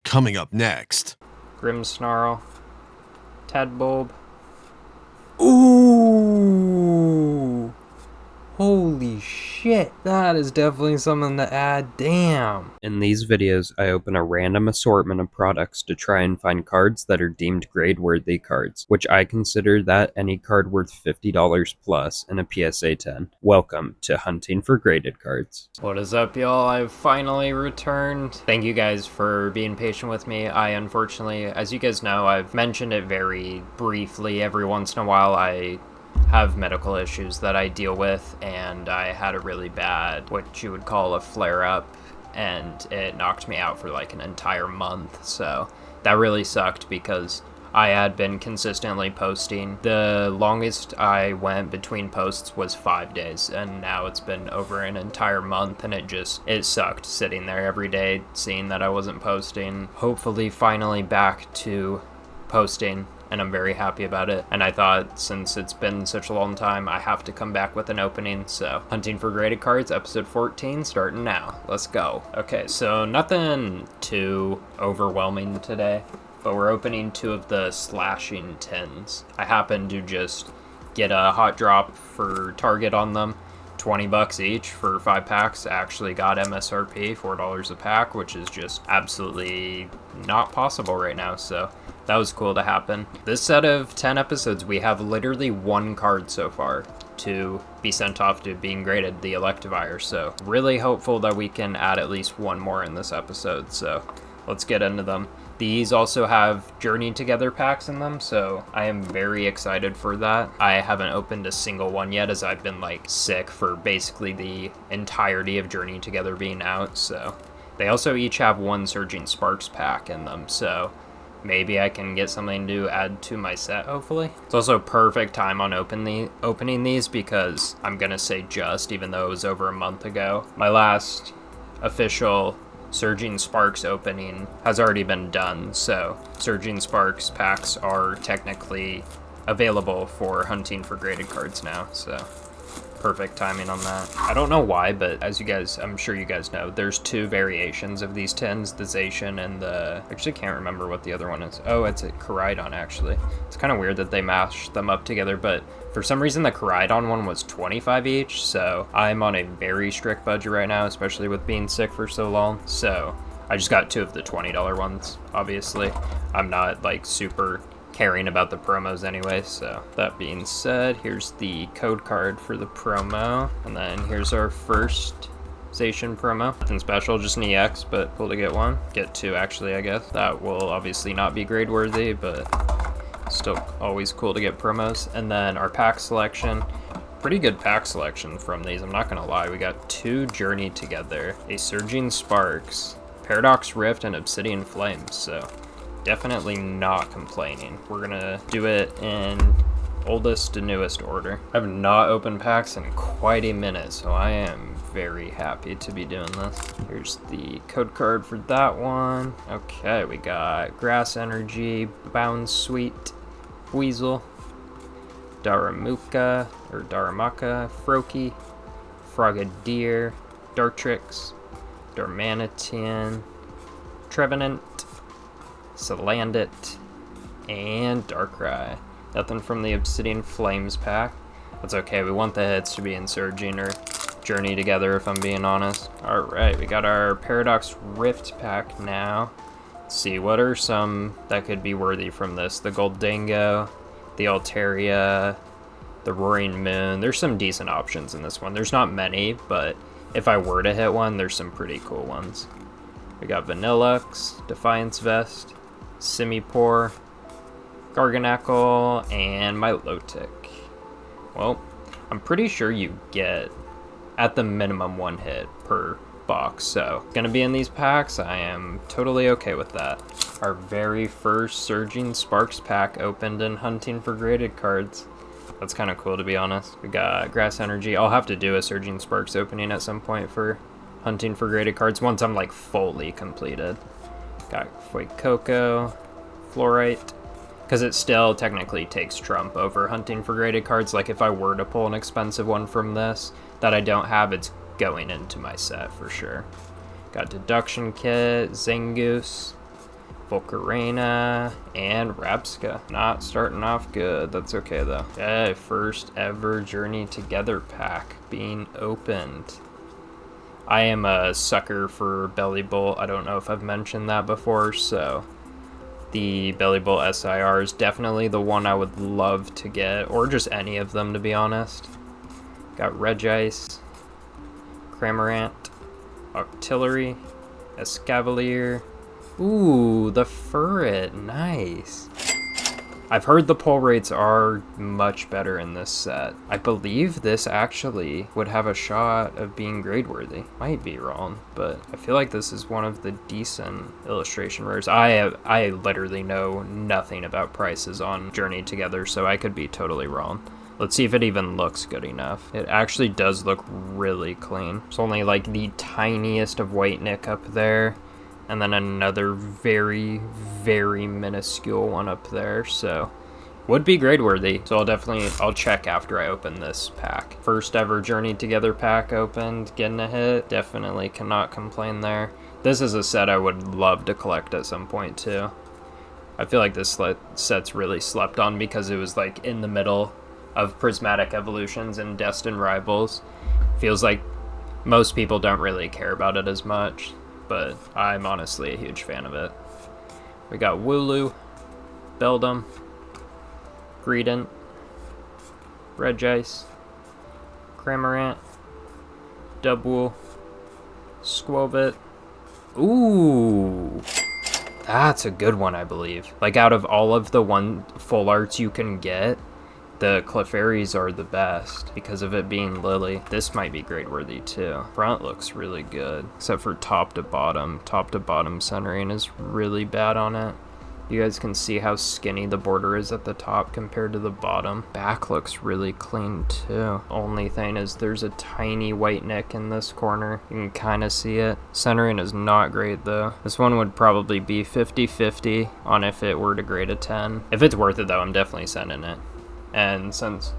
Coming up next. Grimmsnarl, Tadbulb. Ooh! Holy shit, that is definitely something to add, damn! In these videos, I open a random assortment of products to try and find cards that are deemed grade-worthy cards, which I consider that any card worth $50 plus in a PSA 10. Welcome to Hunting for Graded Cards. What is up, y'all? I've finally returned. Thank you guys for being patient with me. I unfortunately, as you guys know, I've mentioned it very briefly every once in a while. I have medical issues that I deal with, and I had a really bad, what you would call a flare-up, and it knocked me out for like an entire month. So that really sucked because I had been consistently posting. The longest I went between posts was 5 days, and now it's been over an entire month, and it sucked sitting there every day seeing that I wasn't posting. Hopefully finally back to posting, and I'm very happy about it. And I thought, since it's been such a long time, I have to come back with an opening. So Hunting for Graded Cards, episode 14, starting now. Let's go. Okay, so nothing too overwhelming today, but we're opening 2 of the slashing tins. I happened to just get a hot drop for Target on them. 20 bucks each for 5 packs. I actually got MSRP, $4 a pack, which is just absolutely not possible right now, so that was cool to happen. This set of 10 episodes, we have literally 1 card so far to be sent off to being graded, the Electivire, so really hopeful that we can add at least 1 more in this episode, so let's get into them. These also have Journey Together packs in them, so I am very excited for that. I haven't opened a single one yet, as I've been like sick for basically the entirety of Journey Together being out, so they also each have 1 Surging Sparks pack in them, so maybe I can get something to add to my set, hopefully. It's also perfect time on opening these because I'm gonna say just, even though it was over a month ago. My last official Surging Sparks opening has already been done, so Surging Sparks packs are technically available for Hunting for Graded Cards now, so perfect timing on that. I don't know why, but as you guys, I'm sure you guys know, there's 2 variations of these tins, the Zacian and the, actually can't remember what the other one is. Oh, it's a Koraidon, actually. It's kind of weird that they mashed them up together, but for some reason the Koraidon one was 25 each, so I'm on a very strict budget right now, especially with being sick for so long, so I just got 2 of the $20 ones, obviously. I'm not like super caring about the promos anyway, so that being said, here's the code card for the promo, and then here's our first Zacian promo. Nothing special, just an EX, but cool to get 1. Get 2 actually, I guess. That will obviously not be grade worthy, but still always cool to get promos. And then our pack selection, pretty good pack selection from these, I'm not gonna lie. We got 2 Journey Together, a Surging Sparks, Paradox Rift, and Obsidian Flames, so definitely not complaining. We're gonna do it in oldest to newest order. I have not opened packs in quite a minute, so I am very happy to be doing this. Here's the code card for that one. Okay, we got Grass Energy, Bound Sweet, Weasel, Daramaka, Froakie, Frogadier, Dartrix, Darmanitan, Trevenant, Salandit, and Darkrai. Nothing from the Obsidian Flames pack. That's okay, we want the hits to be in Surging or Journey Together, if I'm being honest. Alright, we got our Paradox Rift pack now. Let's see, what are some that could be worthy from this? The Goldango, the Altaria, the Roaring Moon. There's some decent options in this one. There's not many, but if I were to hit one, there's some pretty cool ones. We got Vanillux, Defiance Vest, Simipour, Garganacl, and Milotic. Well, I'm pretty sure you get at the minimum 1 hit per box, so gonna be in these packs. I am totally okay with that. Our very first Surging Sparks pack opened in Hunting for Graded Cards. That's kind of cool, to be honest. We got Grass Energy. I'll have to do a Surging Sparks opening at some point for Hunting for Graded Cards once I'm like fully completed. Got Fuecoco, Fluorite, because it still technically takes trump over Hunting for Graded Cards. Like if I were to pull an expensive one from this that I don't have, it's going into my set for sure. Got Deduction Kit, Zangoose, Volcarena, and Rapska. Not starting off good. That's okay though. Okay, first ever Journey Together pack being opened. I am a sucker for Belly Bolt. I don't know if I've mentioned that before, so the Belly Bolt SIR is definitely the one I would love to get, or just any of them to be honest. Got Regice, Cramorant, Octillery, Escavalier. Ooh, the Furret, nice. I've heard the pull rates are much better in this set. I believe this actually would have a shot of being grade worthy. Might be wrong, but I feel like this is one of the decent illustration rares. I literally know nothing about prices on Journey Together, so I could be totally wrong. Let's see if it even looks good enough. It actually does look really clean. It's only like the tiniest of white nick up there, and then another very, very minuscule one up there, so would be grade worthy. So I'll check after I open this pack. First ever Journey Together pack opened, getting a hit. Definitely cannot complain there. This is a set I would love to collect at some point too. I feel like this set's really slept on because it was like in the middle of Prismatic Evolutions and Destined Rivals. Feels like most people don't really care about it as much, but I'm honestly a huge fan of it. We got Wooloo, Beldum, Greedent, Regice, Cramorant, Dubwool, Squovit. Ooh, that's a good one, I believe. Like, out of all of the full arts you can get, the Clefairies are the best because of it being Lily. This might be grade worthy too. Front looks really good, except for top to bottom. Top to bottom centering is really bad on it. You guys can see how skinny the border is at the top compared to the bottom. Back looks really clean too. Only thing is there's a tiny white nick in this corner. You can kind of see it. Centering is not great though. This one would probably be 50-50 on if it were to grade a 10. If it's worth it though, I'm definitely sending it. And since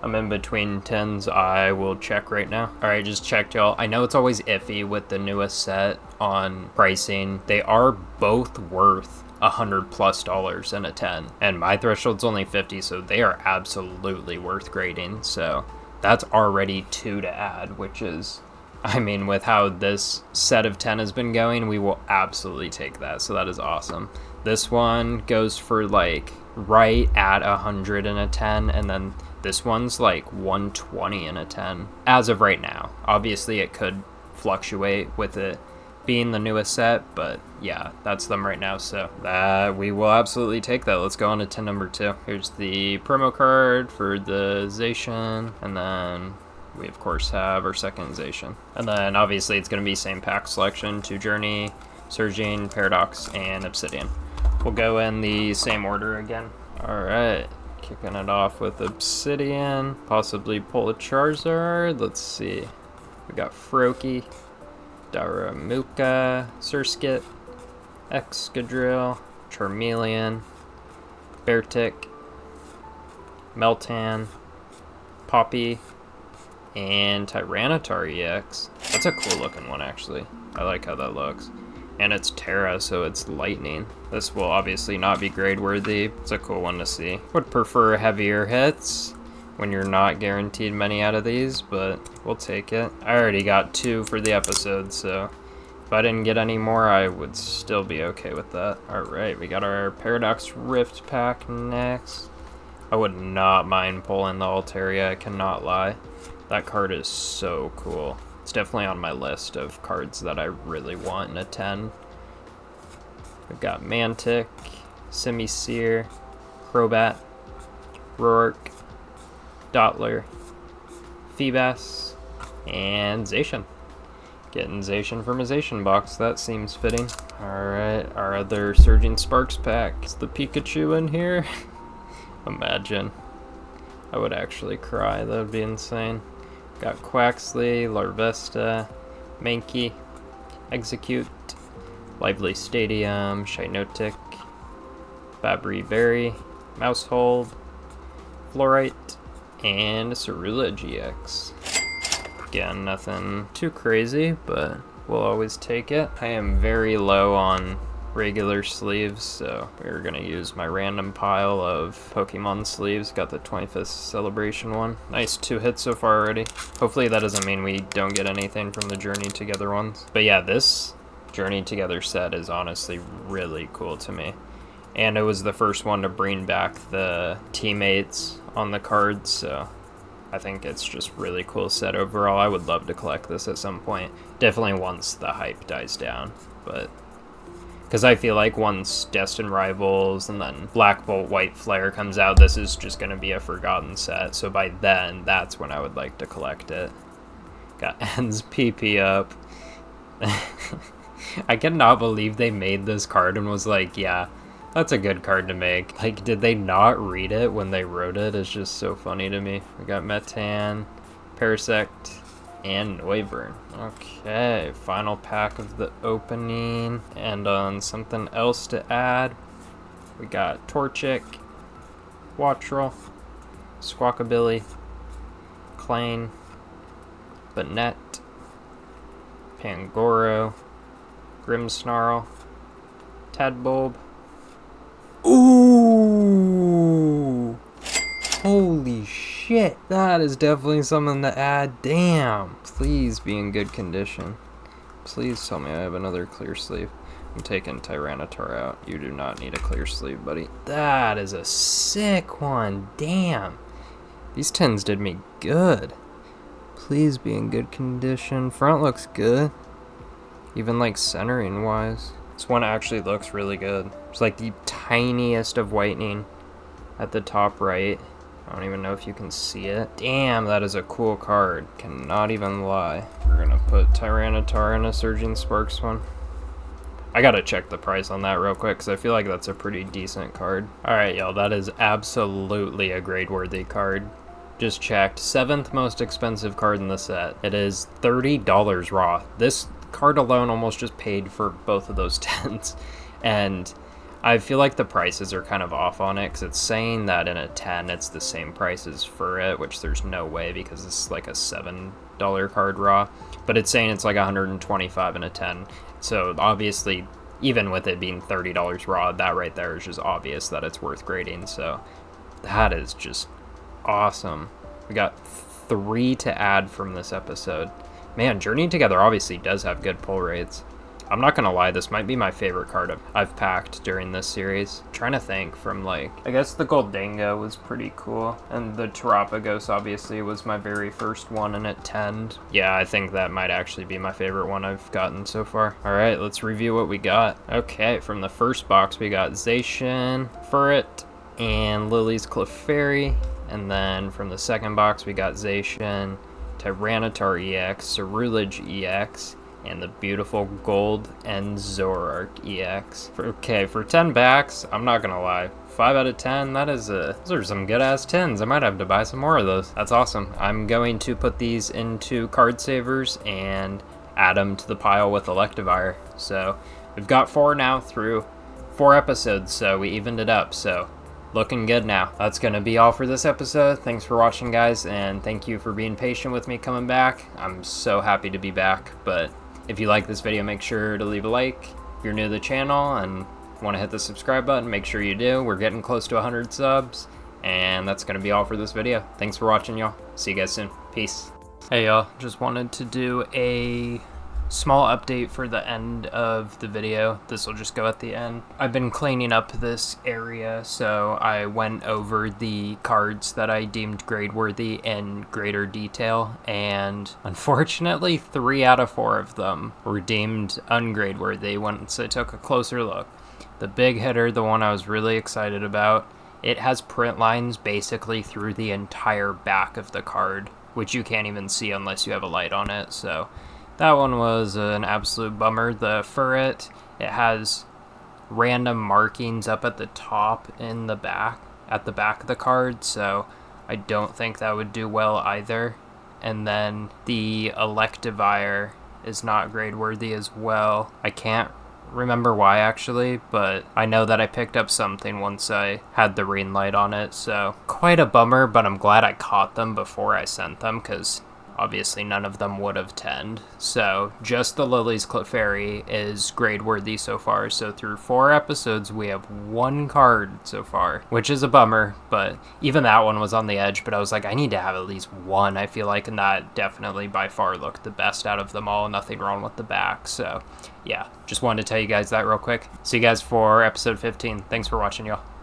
I'm in between 10s, I will check right now. All right, just checked, y'all. I know it's always iffy with the newest set on pricing. They are both worth $100+ in a 10, and my threshold's only 50, so they are absolutely worth grading. So that's already 2 to add, which is, I mean, with how this set of 10 has been going, we will absolutely take that. So that is awesome. This one goes for like right at 100 in a 10, and then this one's like 120 in a 10 as of right now. Obviously it could fluctuate with it being the newest set, but yeah, that's them right now, so we will absolutely take that. Let's go on to 10 number 2. Here's the promo card for the Zacian, and then we of course have our second Zacian, and then obviously it's going to be same pack selection to Journey, Surging, Paradox, and Obsidian. We'll go in the same order again. Alright, kicking it off with Obsidian, possibly pull a Charizard. Let's see. We got Froakie, Darumaka, Surskit, Excadrill, Charmeleon, Beartic, Meltan, Poppy, and Tyranitar EX. That's a cool looking one actually. I like how that looks. And it's Terra, so it's lightning. This will obviously not be grade worthy. It's a cool one to see. Would prefer heavier hits when you're not guaranteed many out of these, but we'll take it. I already got 2 for the episode, so if I didn't get any more, I would still be okay with that. Alright, we got our Paradox Rift pack next. I would not mind pulling the Altaria, I cannot lie. That card is so cool. It's definitely on my list of cards that I really want in a 10. We've got Mantic, Simisear, Crobat, Rourke, Dottler, Feebas, and Zacian. Getting Zacian from a Zacian box, that seems fitting. Alright, our other Surging Sparks pack. Is the Pikachu in here? Imagine. I would actually cry, that would be insane. Got Quaxley, Larvesta, Mankey, Execute, Lively Stadium, Shinotic, Babri Berry, Mousehold, Fluorite, and Cerula GX. Again, nothing too crazy, but we'll always take it. I am very low on regular sleeves, so we're gonna use my random pile of Pokemon sleeves. Got the 25th celebration one. Nice 2 hits so far already. Hopefully that doesn't mean we don't get anything from the Journey Together ones. But yeah, this Journey Together set is honestly really cool to me. And it was the first one to bring back the teammates on the cards, so I think it's just really cool set overall. I would love to collect this at some point. Definitely once the hype dies down, but because I feel like once Destined Rivals and then Black Bolt White Flare comes out, this is just going to be a forgotten set. So by then, that's when I would like to collect it. Got Ends PP up. I cannot believe they made this card and was like, yeah, that's a good card to make. Like, did they not read it when they wrote it? It's just so funny to me. We got Metan, Parasect, and Noivern. Okay, final pack of the opening. And on something else to add, we got Torchic, Wattrel, Squawkabilly, Clane, Banette, Pangoro, Grimmsnarl, Tadbulb. Ooh! Holy shit, that is definitely something to add. Damn. Please be in good condition. Please tell me I have another clear sleeve. I'm taking Tyranitar out. You do not need a clear sleeve, buddy. That is a sick one. Damn. These 10s did me good. Please be in good condition. Front looks good. Even like centering wise. This one actually looks really good. It's like the tiniest of whitening at the top right. I don't even know if you can see it. Damn, that is a cool card. Cannot even lie. We're gonna put Tyranitar in a Surging Sparks one. I gotta check the price on that real quick because I feel like that's a pretty decent card. Alright, y'all, that is absolutely a grade-worthy card. Just checked. 7th most expensive card in the set. It is $30 raw. This card alone almost just paid for both of those 10s. And I feel like the prices are kind of off on it because it's saying that in a 10 it's the same price as for it, which there's no way because it's like a $7 card raw. But it's saying it's like $125 in a 10. So obviously, even with it being $30 raw, that right there is just obvious that it's worth grading. So that is just awesome. We got 3 to add from this episode. Man, Journey Together obviously does have good pull rates. I'm not gonna lie, this might be my favorite card I've packed during this series. I'm trying to think from like, I guess the Goldango was pretty cool, and the Terapagos obviously was my very first one in it 10'd. Yeah, I think that might actually be my favorite one I've gotten so far. Alright, let's review what we got. Okay, from the first box we got Zacian, Furret, and Lily's Clefairy. And then from the second box we got Zacian, Tyranitar EX, Cerulege EX, and the beautiful Gold and Zoroark EX. For 10 backs, I'm not gonna lie, 5 out of 10, those are some good ass 10s. I might have to buy some more of those. That's awesome. I'm going to put these into card savers and add them to the pile with Electivire. So we've got 4 now through 4 episodes, so we evened it up. So looking good now. That's gonna be all for this episode. Thanks for watching, guys, and thank you for being patient with me coming back. I'm so happy to be back. But if you like this video, make sure to leave a like. If you're new to the channel and want to hit the subscribe button, make sure you do. We're getting close to 100 subs, and that's gonna be all for this video. Thanks for watching, y'all. See you guys soon. Peace. Hey, y'all. Just wanted to do a small update for the end of the video. This will just go at the end. I've been cleaning up this area, so I went over the cards that I deemed grade worthy in greater detail, and unfortunately 3 out of 4 of them were deemed ungrade worthy once I took a closer look. The big hitter, the one I was really excited about, it has print lines basically through the entire back of the card, which you can't even see unless you have a light on it. So that one was an absolute bummer. The Furret, it has random markings up at the top in the back, at the back of the card, so I don't think that would do well either. And then the Electivire is not grade worthy as well. I can't remember why actually, but I know that I picked up something once I had the rain light on it, so quite a bummer, but I'm glad I caught them before I sent them, because obviously none of them would have 10'd. So just the Lily's Clefairy is grade worthy so far. So through 4 episodes, we have 1 card so far, which is a bummer, but even that one was on the edge. But I was like, I need to have at least 1, I feel like, and that definitely by far looked the best out of them all. Nothing wrong with the back. So yeah, just wanted to tell you guys that real quick. See you guys for episode 15. Thanks for watching, y'all.